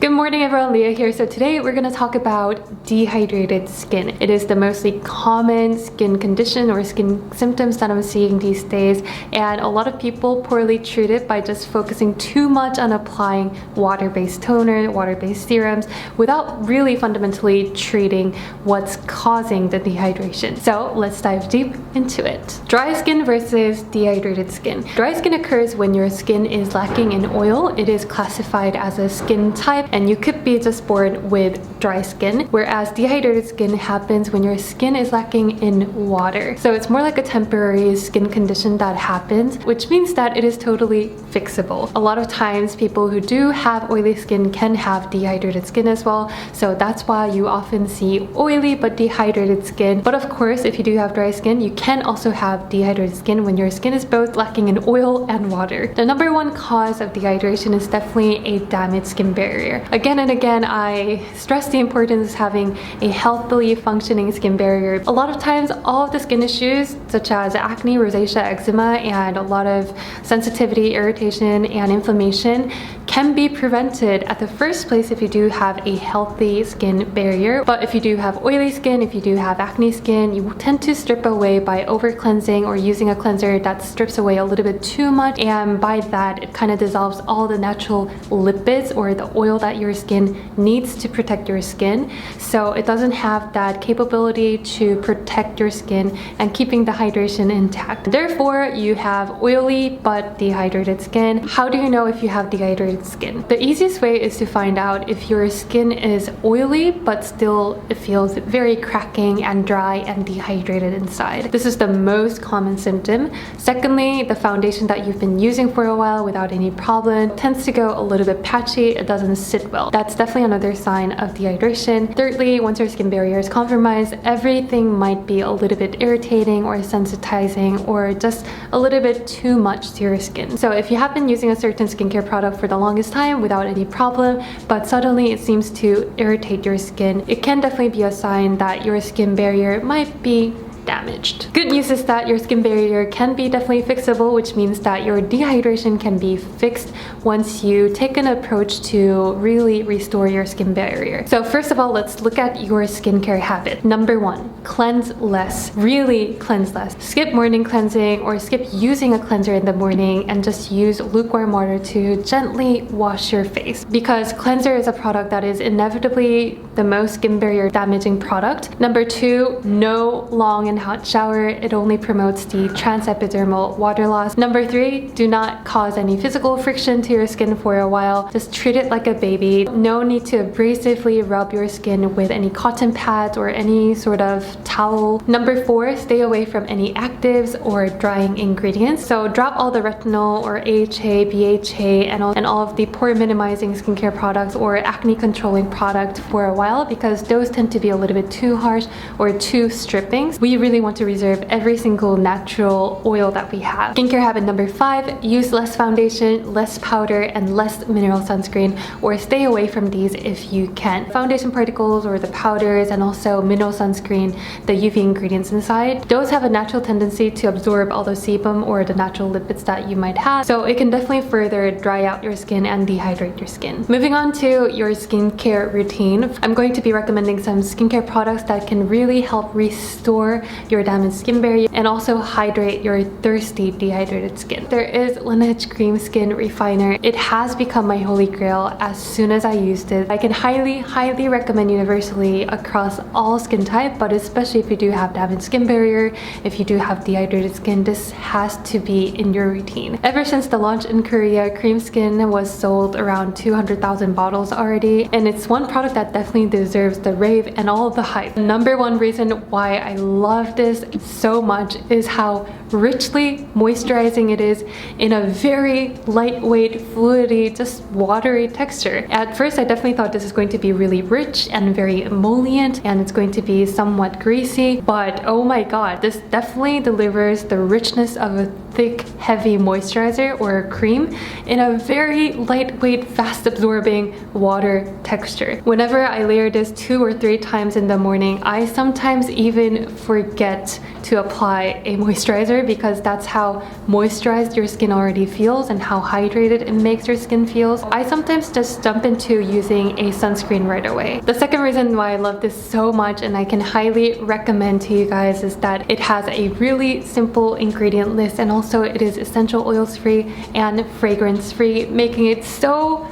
Good morning everyone, Leah here. So today we're going to talk about dehydrated skin. It is the mostly common skin condition or skin symptoms that I'm seeing these days, and a lot of people poorly treat it by just focusing too much on applying water-based toner, water-based serums without really fundamentally treating what's causing the dehydration. So let's dive deep into it. Dry skin versus dehydrated skin. Dry skin occurs when your skin is lacking in oil. It is classified as a skin type, and you could be just born with dry skin, whereas dehydrated skin happens when your skin is lacking in water. So it's more like a temporary skin condition that happens, which means that it is totally fixable. A lot of times people who do have oily skin can have dehydrated skin as well, so that's why you often see oily but dehydrated skin. But of course, if you do have dry skin, you can also have dehydrated skin when your skin is both lacking in oil and water. The number one cause of dehydration is definitely a damaged skin barrier. Again and again, I stress the importance of having a healthily functioning skin barrier. A lot of times, all of the skin issues such as acne, rosacea, eczema, and a lot of sensitivity, irritation, and inflammation can be prevented at the first place if you do have a healthy skin barrier. But if you do have oily skin, if you do have acne skin, you tend to strip away by over cleansing or using a cleanser that strips away a little bit too much, and by that it kind of dissolves all the natural lipids or the oil that your skin needs to protect your skin, so it doesn't have that capability to protect your skin and keeping the hydration intact. Therefore, you have oily but dehydrated skin. How do you know if you have dehydrated skin? The easiest way is to find out if your skin is oily but still it feels very cracking and dry and dehydrated inside. This is the most common symptom. Secondly, the foundation that you've been using for a while without any problem tends to go a little bit patchy. It doesn't sit well. That's definitely another sign of dehydration. Thirdly, once your skin barrier is compromised, everything might be a little bit irritating or sensitizing or just a little bit too much to your skin. So if you have been using a certain skincare product for the longest time without any problem, but suddenly it seems to irritate your skin, it can definitely be a sign that your skin barrier might be damaged. Good news is that your skin barrier can be definitely fixable, which means that your dehydration can be fixed once you take an approach to really restore your skin barrier. So first of all, let's look at your skincare habit. Number one, cleanse less. Really cleanse less. Skip morning cleansing or skip using a cleanser in the morning and just use lukewarm water to gently wash your face, because cleanser is a product that is inevitably the most skin barrier damaging product. Number two, no long and hot shower. It only promotes the transepidermal water loss. Number three, do not cause any physical friction to your skin for a while. Just treat it like a baby. No need to abrasively rub your skin with any cotton pads or any sort of towel. Number four, stay away from any actives or drying ingredients. So drop all the retinol or AHA, BHA, and all of the pore minimizing skincare products or acne controlling products for a while, because those tend to be a little bit too harsh or too stripping. We really want to reserve every single natural oil that we have. Skincare habit number five, use less foundation, less powder, and less mineral sunscreen, or stay away from these if you can. Foundation particles or the powders and also mineral sunscreen, the UV ingredients inside, those have a natural tendency to absorb all the sebum or the natural lipids that you might have, so it can definitely further dry out your skin and dehydrate your skin. Moving on to your skincare routine, I'm going to be recommending some skincare products that can really help restore your damaged skin barrier and also hydrate your thirsty dehydrated skin. There is Laneige Cream Skin Refiner. It has become my holy grail as soon as I used it. I can highly recommend universally across all skin type, but especially if you do have damaged skin barrier, if you do have dehydrated skin, this has to be in your routine. Ever since the launch in Korea, Cream Skin was sold around 200,000 bottles already, and it's one product that definitely deserves the rave and all of the hype. Number one reason why I love this so much is how richly moisturizing it is in a very lightweight, fluidy, just watery texture. At first, I definitely thought this is going to be really rich and very emollient, and it's going to be somewhat greasy, but oh my god, this definitely delivers the richness of a thick, heavy moisturizer or cream in a very lightweight, fast absorbing water texture. Whenever I layer this 2 or 3 times in the morning, I sometimes even forget to apply a moisturizer because that's how moisturized your skin already feels and how hydrated it makes your skin feels. I sometimes just jump into using a sunscreen right away. The second reason why I love this so much and I can highly recommend to you guys is that it has a really simple ingredient list, and also it is essential oils free and fragrance free, making it so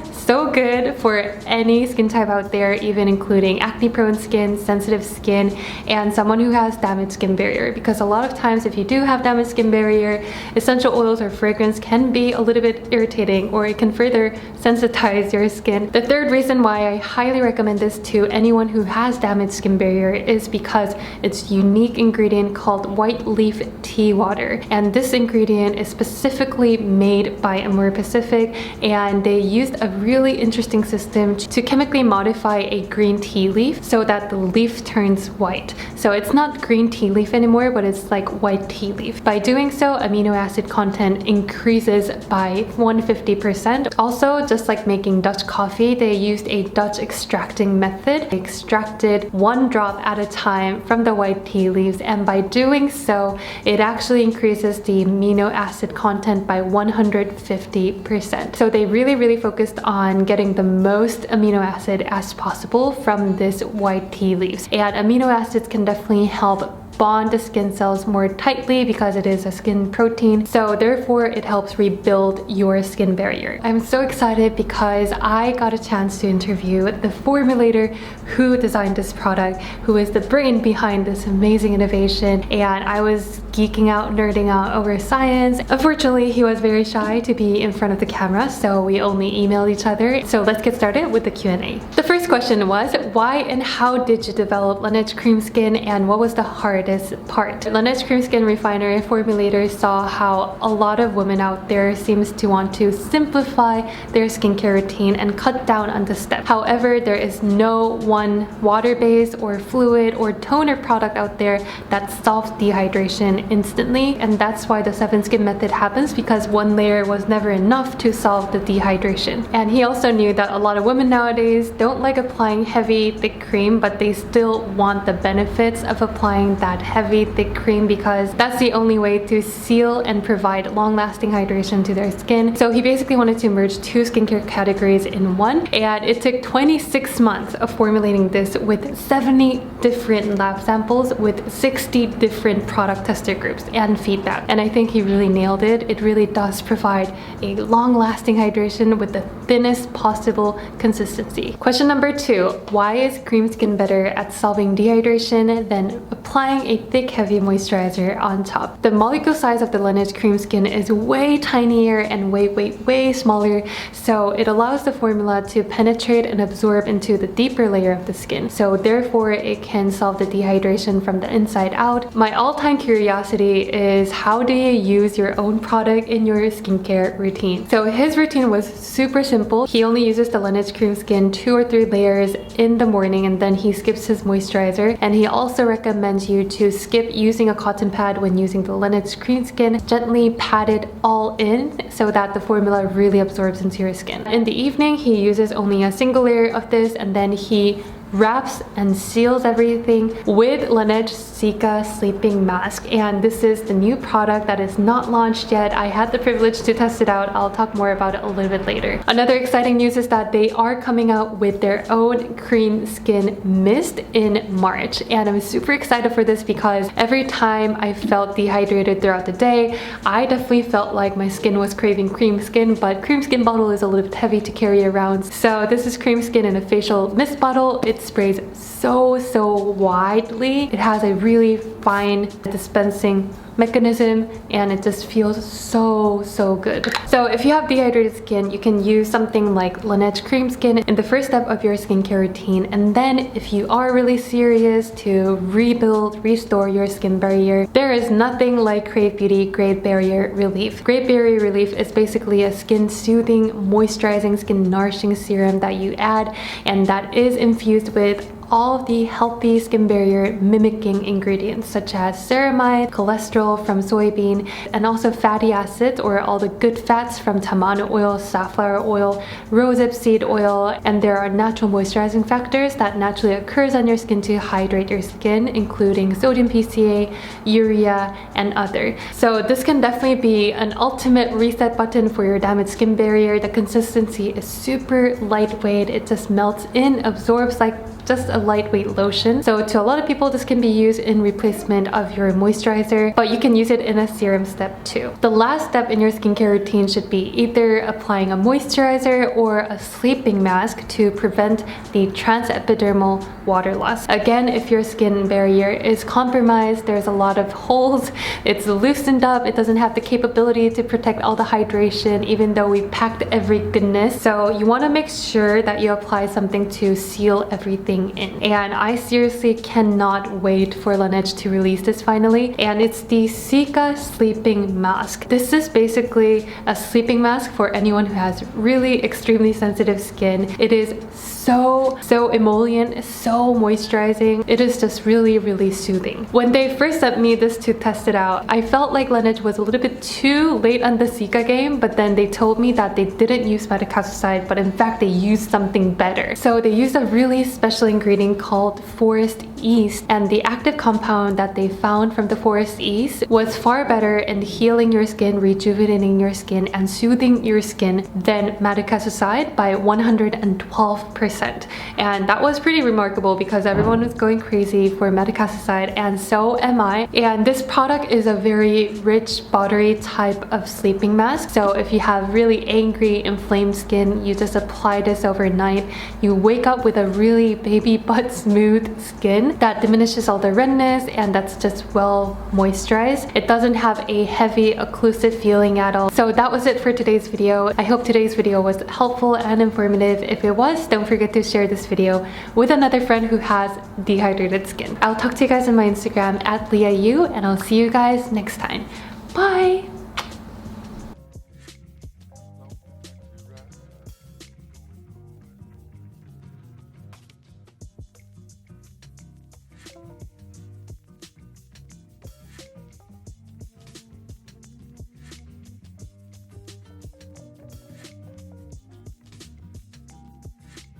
good for any skin type out there, even including acne prone skin, sensitive skin, and someone who has damaged skin barrier. Because a lot of times if you do have damaged skin barrier, essential oils or fragrance can be a little bit irritating, or it can further sensitize your skin. The third reason why I highly recommend this to anyone who has damaged skin barrier is because it's unique ingredient called white leaf tea water, and this ingredient is specifically made by Amur Pacific, and they used a really interesting system to chemically modify a green tea leaf so that the leaf turns white. So it's not green tea leaf anymore, but it's like white tea leaf. By doing so, amino acid content increases by 150%. Also, just like making Dutch coffee, they used a Dutch extracting method. They extracted 1 drop at a time from the white tea leaves, and by doing so, it actually increases the amino acid content by 150%. So they really focused on getting the most amino acid as possible from this white tea leaves. And amino acids can definitely help bond the skin cells more tightly because it is a skin protein, so therefore it helps rebuild your skin barrier. I'm so excited because I got a chance to interview the formulator who designed this product, who is the brain behind this amazing innovation, and I was geeking out, nerding out over science. Unfortunately, he was very shy to be in front of the camera, so we only emailed each other. So let's get started with the Q&A. The first question was, why and how did you develop Laneige Cream Skin, and what was the hardest part? Laneige Cream Skin refiner and formulator saw how a lot of women out there seems to want to simplify their skincare routine and cut down on the steps. However, there is no one water-based or fluid or toner product out there that solves dehydration instantly, and that's why the 7 skin method happens, because 1 layer was never enough to solve the dehydration. And he also knew that a lot of women nowadays don't like applying heavy thick cream, but they still want the benefits of applying that heavy thick cream because that's the only way to seal and provide long-lasting hydration to their skin. So he basically wanted to merge 2 skincare categories in one, and it took 26 months of formulating this with 70 different lab samples with 60 different product tester groups and feedback. And I think he really nailed it. It really does provide a long-lasting hydration with the thinnest possible consistency. Question number 2, why is cream skin better at solving dehydration than applying a thick, heavy moisturizer on top? The molecule size of the Laneige Cream Skin is way tinier and way smaller, so it allows the formula to penetrate and absorb into the deeper layer of the skin. So therefore, it can solve the dehydration from the inside out. My all-time curiosity is, how do you use your own product in your skincare routine? So his routine was super simple. He only uses the Laneige Cream Skin 2 or 3 layers in the morning, and then he skips his moisturizer. And he also recommends you to skip using a cotton pad when using the Laneige Cream Skin. Gently pat it all in so that the formula really absorbs into your skin. In the evening, he uses only a single layer of this, and then he wraps and seals everything with Laneige Cica sleeping mask, and this is the new product that is not launched yet. I had the privilege to test it out. I'll talk more about it a little bit later. Another exciting news is that they are coming out with their own cream skin mist in March, and I'm super excited for this because every time I felt dehydrated throughout the day, I definitely felt like my skin was craving cream skin, but cream skin bottle is a little bit heavy to carry around. So this is cream skin in a facial mist bottle. It sprays so widely. It has a really fine dispensing mechanism, and it just feels so good. So if you have dehydrated skin, you can use something like Laneige Cream Skin in the first step of your skincare routine, and then if you are really serious to rebuild, restore your skin barrier, there is nothing like KraveBeauty Great Barrier Relief. Great Barrier Relief is basically a skin soothing, moisturizing, skin nourishing serum that you add, and that is infused with all of the healthy skin barrier mimicking ingredients such as ceramide, cholesterol from soybean, and also fatty acids or all the good fats from tamano oil, safflower oil, rosehip seed oil, and there are natural moisturizing factors that naturally occurs on your skin to hydrate your skin, including sodium PCA, urea, and other. So this can definitely be an ultimate reset button for your damaged skin barrier. The consistency is super lightweight. It just melts in, absorbs like just a lightweight lotion. So to a lot of people, this can be used in replacement of your moisturizer, but you can use it in a serum step too. The last step in your skincare routine should be either applying a moisturizer or a sleeping mask to prevent the transepidermal water loss. Again, if your skin barrier is compromised, there's a lot of holes, it's loosened up, it doesn't have the capability to protect all the hydration, even though we packed every goodness. So you want to make sure that you apply something to seal everything in. And I seriously cannot wait for Laneige to release this finally, and it's the Cica sleeping mask. This is basically a sleeping mask for anyone who has really extremely sensitive skin. It is so emollient, so moisturizing. It is just really soothing. When they first sent me this to test it out, I felt like Laneige was a little bit too late on the Cica game, but then they told me that they didn't use metacasoside, but in fact they used something better. So they used a really special ingredient called forest yeast, and the active compound that they found from the forest yeast was far better in healing your skin, rejuvenating your skin, and soothing your skin than metacasoside by 112%. And that was pretty remarkable because everyone was going crazy for metacasoside, and so am I. And this product is a very rich, buttery type of sleeping mask. So if you have really angry, inflamed skin, you just apply this overnight. You wake up with a really baby butt smooth skin that diminishes all the redness, and that's just well moisturized. It doesn't have a heavy, occlusive feeling at all. So that was it for today's video. I hope today's video was helpful and informative. If it was, don't forget to share this video with another friend who has dehydrated skin. I'll talk to you guys on my Instagram at LeahYu, and I'll see you guys next time. Bye!